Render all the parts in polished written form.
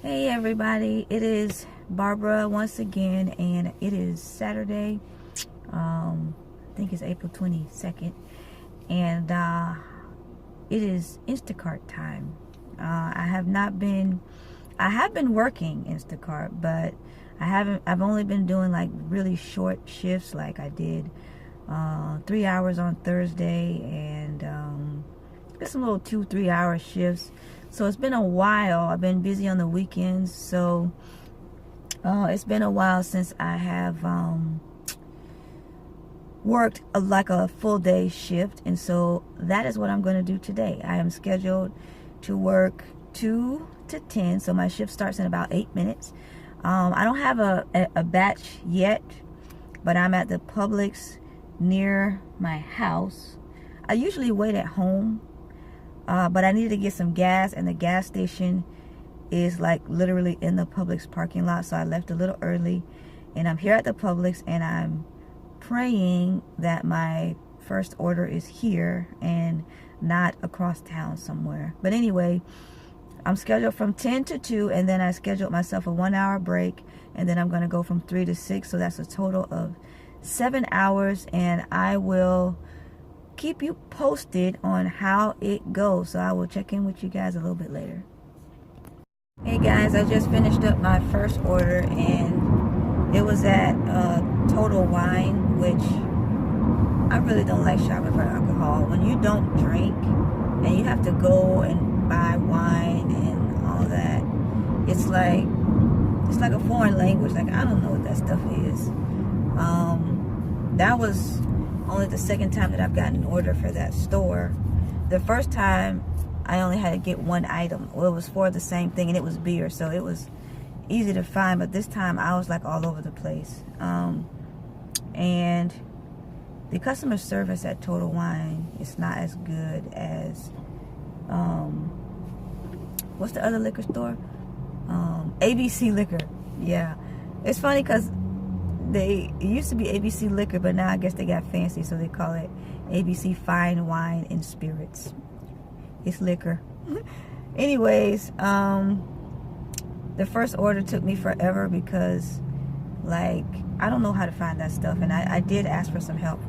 Hey everybody, it is Barbara once again, and it is Saturday. I think it's April 22nd, and it is Instacart time. I have been working Instacart, but I've only been doing like really short shifts. Like I did 3 hours on Thursday, and just some little 2-3 hour shifts. So it's been a while. I've been busy on the weekends, so it's been a while since I have worked like a full day shift, and so that is what I'm going to do today. I am scheduled to work 2 to 10, so my shift starts in about 8 minutes. I don't have a batch yet, but I'm at the Publix near my house. I usually wait at home, but I needed to get some gas, and the gas station is like literally in the Publix parking lot, so I left a little early, and I'm here at the Publix, and I'm praying that my first order is here and not across town somewhere. But anyway, I'm scheduled from 10 to 2, and then I scheduled myself a 1 hour break, and then I'm going to go from 3 to 6, so that's a total of 7 hours, and I will keep you posted on how it goes. So I will check in with you guys a little bit later. Hey guys, I just finished up my first order, and it was at Total Wine, which I really don't like shopping for alcohol. When you don't drink and you have to go and buy wine and all that, it's like a foreign language. Like, I don't know what that stuff is. That was only the second time that I've gotten an order for that store. The first time I only had to get one item. Well, it was for the same thing, and it was beer, so it was easy to find. But this time I was like all over the place. And the customer service at Total Wine is not as good as what's the other liquor store? ABC Liquor. Yeah, it's funny because it used to be ABC Liquor, but now I guess they got fancy, so they call it ABC Fine Wine and Spirits. It's liquor. Anyways, the first order took me forever because, like, I don't know how to find that stuff, and I did ask for some help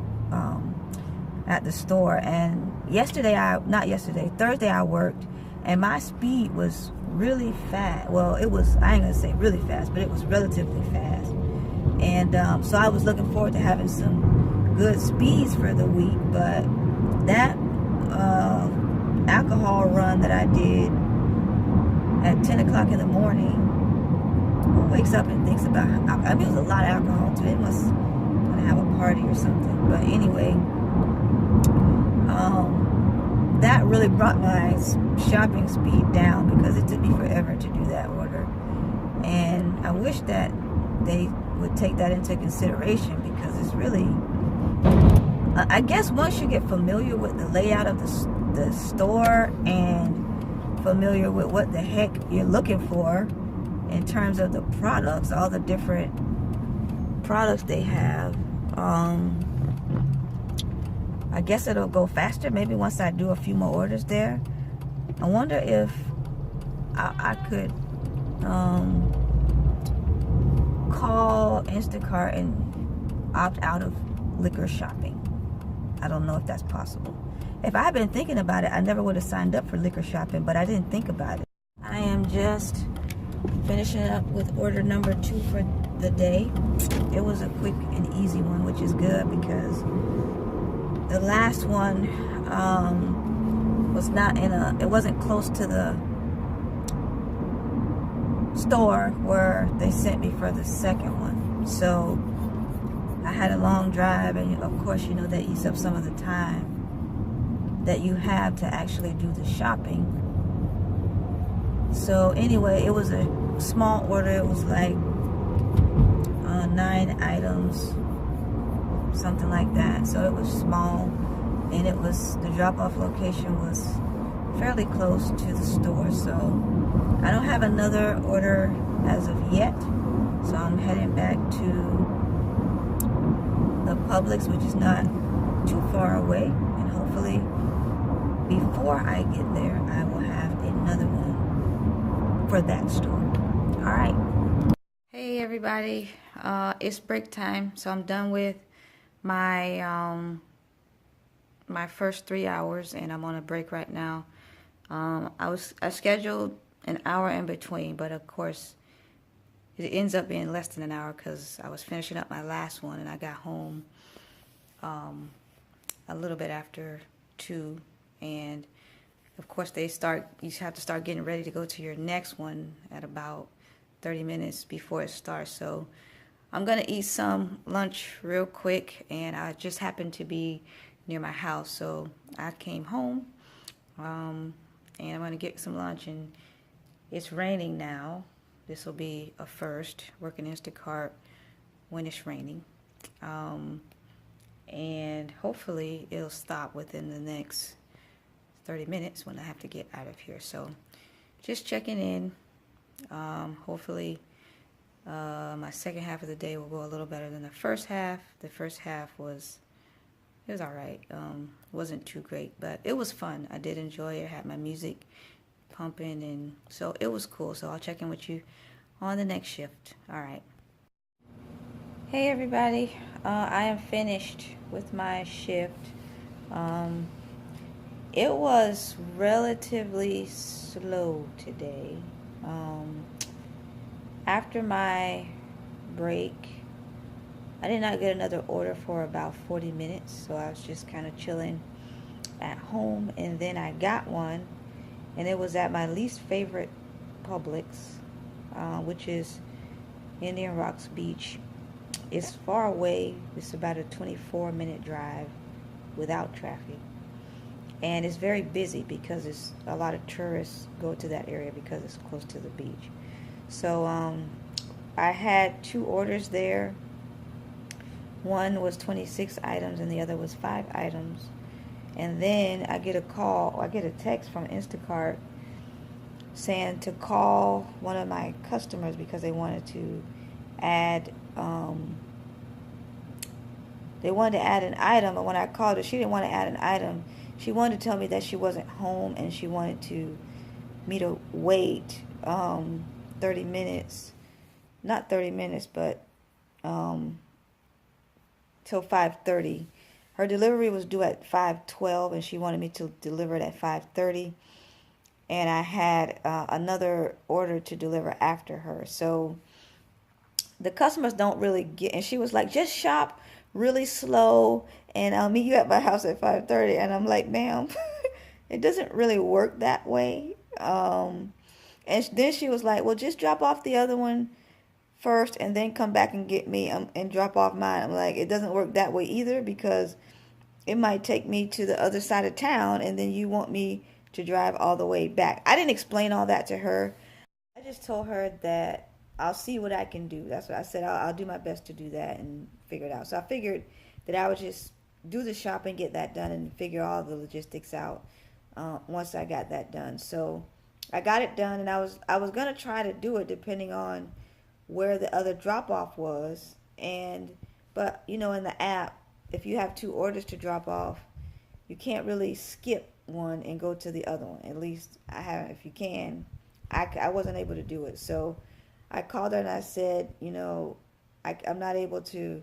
at the store. And Thursday I worked, and my speed was really fast. Well, I ain't gonna say really fast, but it was relatively fast. And so I was looking forward to having some good speeds for the week, but that alcohol run that I did at 10 o'clock in the morning, who wakes up and thinks about, I mean, it was a lot of alcohol too. It must want to have a party or something. But anyway, that really brought my shopping speed down because it took me forever to do that order. And I wish that they would take that into consideration, because it's really, I guess once you get familiar with the layout of the store and familiar with what the heck you're looking for in terms of the products, all the different products they have, I guess it'll go faster maybe once I do a few more orders there. I wonder if I could call Instacart and opt out of liquor shopping. I don't know if that's possible. If I had been thinking about it, I never would have signed up for liquor shopping, but I didn't think about it. I am just finishing up with order number 2 for the day. It was a quick and easy one, which is good, because the last one it wasn't close to the store where they sent me for the second one. So I had a long drive, and of course, you know, that eats up some of the time that you have to actually do the shopping. So anyway, it was a small order. It was like 9 items, something like that. So it was small, and the drop-off location was fairly close to the store. So I don't have another order as of yet, so I'm heading back to the Publix, which is not too far away, and hopefully before I get there I will have another one for that store. All right. Hey everybody, it's break time, so I'm done with my my first 3 hours, and I'm on a break right now. I scheduled an hour in between, but of course it ends up being less than an hour because I was finishing up my last one, and I got home a little bit after 2, and of course you have to start getting ready to go to your next one at about 30 minutes before it starts. So I'm going to eat some lunch real quick, and I just happened to be near my house, so I came home, and I'm going to get some lunch, and it's raining now. This will be a first, working Instacart when it's raining, and hopefully it'll stop within the next 30 minutes when I have to get out of here. So just checking in. Hopefully my second half of the day will go a little better than the first half. The first half was all right. Wasn't too great, but it was fun. I did enjoy it. I had my music pumping, and so it was cool. So I'll check in with you on the next shift. All right. Hey everybody, I am finished with my shift. It was relatively slow today. After my break, I did not get another order for about 40 minutes, so I was just kind of chilling at home, and then I got one, and it was at my least favorite Publix, which is Indian Rocks Beach. It's far away. It's about a 24-minute drive without traffic, and it's very busy because it's a lot of tourists go to that area because it's close to the beach. So I had 2 orders there. One was 26 items and the other was 5 items. And then I get a text from Instacart saying to call one of my customers because they wanted to add an item. But when I called her, she didn't want to add an item. She wanted to tell me that she wasn't home, and she wanted me to wait 30 minutes, not 30 minutes, but till 5:30. Her delivery was due at 5:12, and she wanted me to deliver it at 5:30. And I had another order to deliver after her. So the customers don't really get, and she was like, just shop really slow, and I'll meet you at my house at 5:30. And I'm like, ma'am, it doesn't really work that way. And then she was like, well, just drop off the other one first and then come back and get me and drop off mine. I'm like, it doesn't work that way either, because it might take me to the other side of town, and then you want me to drive all the way back. I didn't explain all that to her. I just told her that I'll see what I can do. That's what I said. I'll do my best to do that and figure it out. So I figured that I would just do the shopping, get that done, and figure all the logistics out once I got that done. So I got it done, and I was gonna try to do it depending on where the other drop off was, but in the app, if you have 2 orders to drop off, you can't really skip one and go to the other one. At least I haven't. If you can, I wasn't able to do it. So I called her and I said, I'm not able to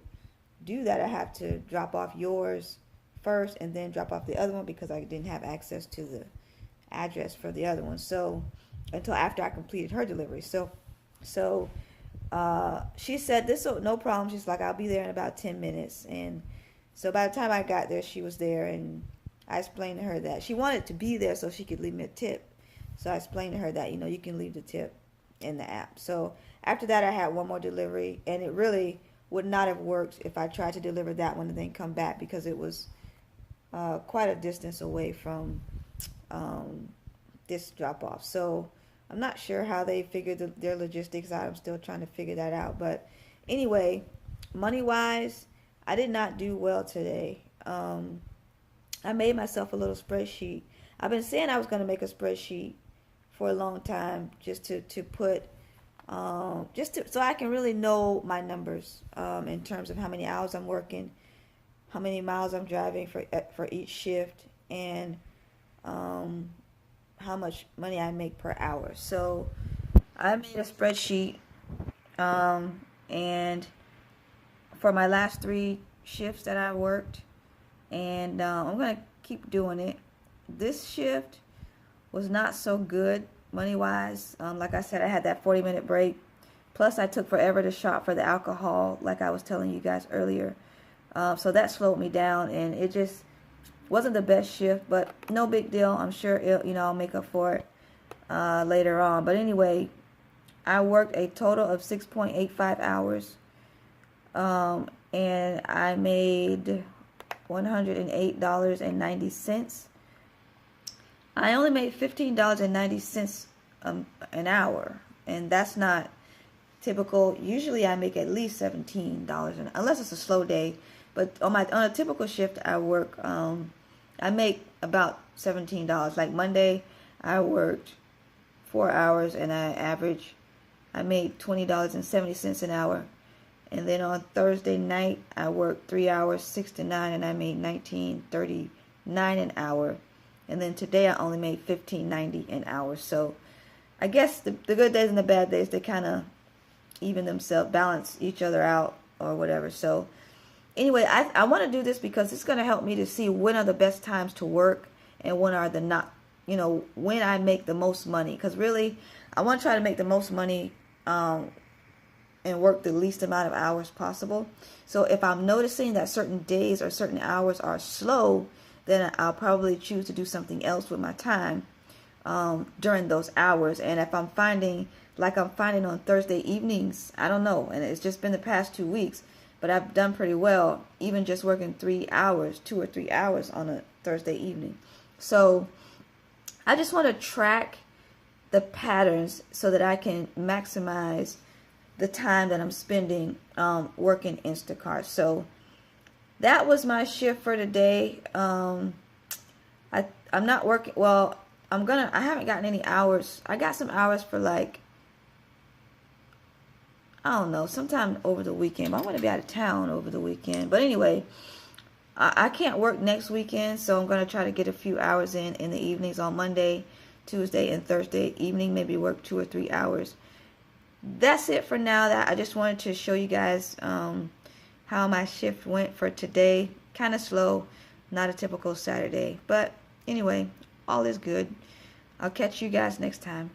do that. I have to drop off yours first and then drop off the other one because I didn't have access to the address for the other one. So until after I completed her delivery. So she said, no problem. She's like, I'll be there in about 10 minutes. And so by the time I got there, she was there, and I explained to her that she wanted to be there so she could leave me a tip. So I explained to her that, you can leave the tip in the app. So after that, I had one more delivery, and it really would not have worked if I tried to deliver that one and then come back, because it was quite a distance away from this drop-off. So I'm not sure how they figured their logistics out. I'm still trying to figure that out. But anyway, money-wise, I did not do well today. I made myself a little spreadsheet. I've been saying I was going to make a spreadsheet for a long time, just to put, so I can really know my numbers in terms of how many hours I'm working, how many miles I'm driving for each shift, and how much money I make per hour. So I made a spreadsheet, and for my last 3 shifts that I worked, and I'm gonna keep doing it. This shift was not so good money wise. Like I said, I had that 40-minute break. Plus, I took forever to shop for the alcohol, like I was telling you guys earlier. So that slowed me down, and it just wasn't the best shift, but no big deal. I'm sure I'll make up for it later on. But anyway, I worked a total of 6.85 hours, and I made $108.90. I only made $15.90 an hour, and that's not typical. Usually I make at least $17 unless it's a slow day. But on a typical shift, I make about $17. Like Monday, I worked 4 hours, and I made $20.70 an hour. And then on Thursday night, I worked 3 hours, 6 to 9, and I made $19.39 an hour. And then today, I only made $15.90 an hour. So I guess the good days and the bad days, they kind of even themselves, balance each other out or whatever. So anyway, I want to do this because it's going to help me to see when are the best times to work and when are the not, when I make the most money. Because really, I want to try to make the most money and work the least amount of hours possible. So if I'm noticing that certain days or certain hours are slow, then I'll probably choose to do something else with my time during those hours. And if I'm finding, like I'm finding on Thursday evenings, I don't know, and it's just been the past 2 weeks, but I've done pretty well, even just working 3 hours, 2 or 3 hours on a Thursday evening. So I just want to track the patterns so that I can maximize the time that I'm spending working Instacart. So that was my shift for today. I'm not working. Well, I haven't gotten any hours. I got some hours for like, I don't know, sometime over the weekend. But I'm going to be out of town over the weekend. But anyway, I can't work next weekend, so I'm going to try to get a few hours in the evenings on Monday, Tuesday, and Thursday evening. Maybe work 2 or 3 hours. That's it for now. That I just wanted to show you guys how my shift went for today. Kind of slow, not a typical Saturday. But anyway, all is good. I'll catch you guys next time.